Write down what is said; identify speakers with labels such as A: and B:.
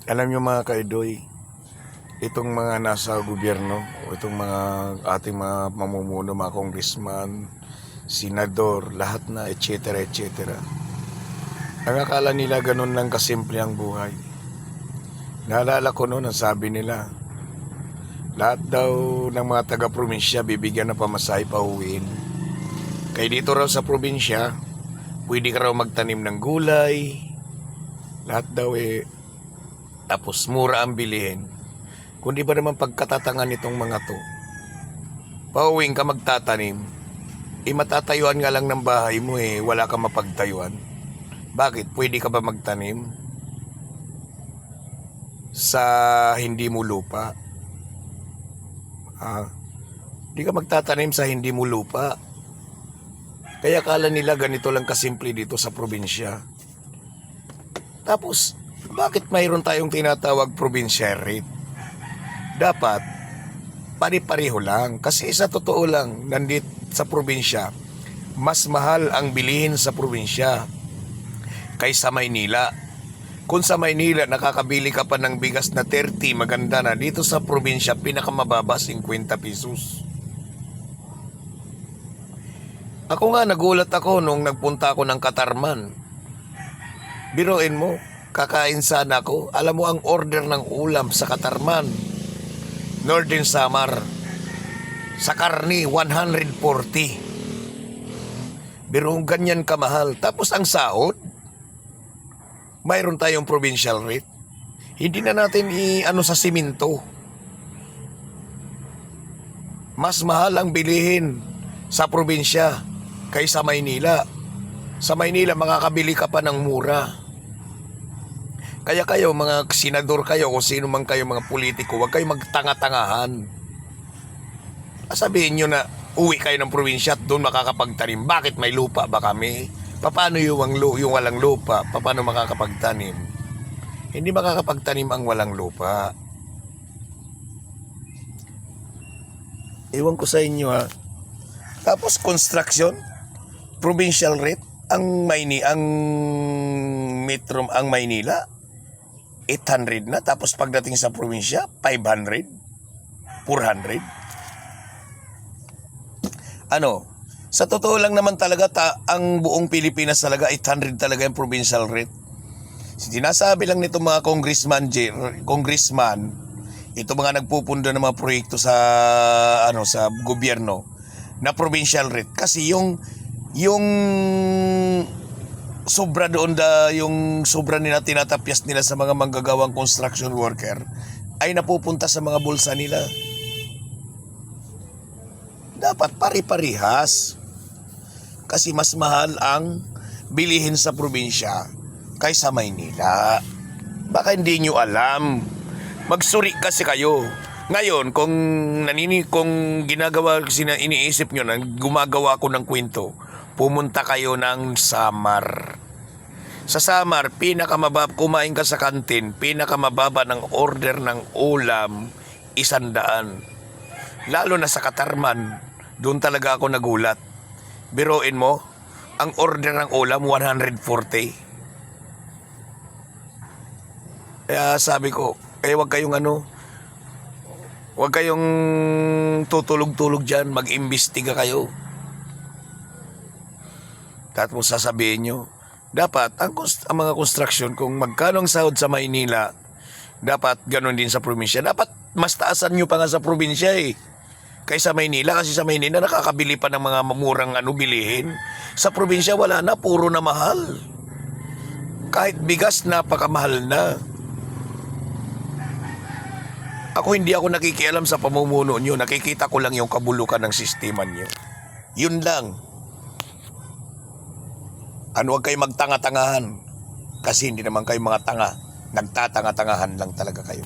A: Alam nyo mga kaidoy, itong mga nasa gobyerno, itong mga ating mga mamumuno, mga congressman, senador, lahat na, etc. etc. Ang akala nila ganun lang kasimple ang buhay. Naalala ko noon, ang sabi nila, lahat daw ng mga taga-probinsya bibigyan ng pamasahe pa uwiin. Kaya dito raw sa probinsya, pwede ka raw magtanim ng gulay, lahat daw tapos mura ang bilihin. Kundi ba naman pagkatatangan nitong mga to, pauwing ka magtatanim, matatayuan nga lang ng bahay mo wala ka mapagtayuan. Bakit? Pwede ka ba magtanim sa hindi mo lupa? Hindi ka magtatanim sa hindi mo lupa. Kaya akala nila ganito lang kasimple dito sa probinsya. Tapos, bakit mayroon tayong tinatawag provincial rate? Dapat, pari-pareho lang. Kasi sa totoo lang, nandito sa probinsya, mas mahal ang bilihin sa probinsya kaysa Maynila. Kung sa Maynila, nakakabili ka pa ng bigas na 30, maganda na. Dito sa probinsya, pinakamababa, 50 pesos. Ako nga, nagulat ako nung nagpunta ako ng Katarman. Biruin mo, kakain sana ako. Alam mo ang order ng ulam sa Katarman, Northern Samar, sa karni, 140. Biruin ganyan kamahal. Tapos ang sahod, mayroon tayong provincial rate. Hindi na natin sa simento. Mas mahal ang bilihin sa probinsya kaysa Maynila. Sa Maynila, makakabili ka pa ng mura. Kaya kayo, mga senador kayo, o sino man kayo, mga politiko, huwag kayo magtanga-tangahan. Sabihin nyo na, uwi kayo ng probinsya at doon makakapagtanim. Bakit may lupa ba kami? Paano yung walang lupa? Paano makakapagtanim? Hindi makakapagtanim ang walang lupa. Ewan ko sa inyo ha. Tapos construction, provincial rate, ang Maynila 800 na, tapos pagdating sa probinsya 500, 400. Sa totoo lang naman talaga ang buong Pilipinas talaga 800 talaga yung provincial rate. Sinasabi lang nito mga congressman, ito mga nagpupundo ng mga proyekto sa sa gobyerno na provincial rate kasi yung sobra doon yung sobra nila tinatapyas nila sa mga manggagawang construction worker ay napupunta sa mga bulsa nila. Dapat pari-parihas. Kasi mas mahal ang bilihin sa probinsya kaysa Maynila. Baka hindi nyo alam. Magsuri kasi kayo. Ngayon, kung iniisip nyo na gumagawa ko ng kwento, pumunta kayo ng Samar. Sa Samar, kumain ka sa kantin, pinakamababa ng order ng ulam, 100. Lalo na sa Katarman, doon talaga ako nagulat. Biruin mo, ang order ng ulam, 140. Kaya sabi ko, huwag kayong tutulog-tulog dyan, mag-imbestiga kayo. Tapos sasabihin nyo, dapat ang mga construction, kung magkano ang sahod sa Maynila, dapat ganun din sa probinsya. Dapat mas taasan nyo pa nga sa probinsya kaysa Maynila, kasi sa Maynila nakakabili pa ng mga murang bilihin. Sa probinsya wala na, puro na mahal. Kahit bigas napakamahal na. Hindi ako nakikialam sa pamumuno nyo. Nakikita ko lang yung kabulukan ng sistema nyo. Yun lang. Huwag kayo magtanga-tangahan. Kasi hindi naman kayo mga tanga. Nagtatanga-tangahan lang talaga kayo.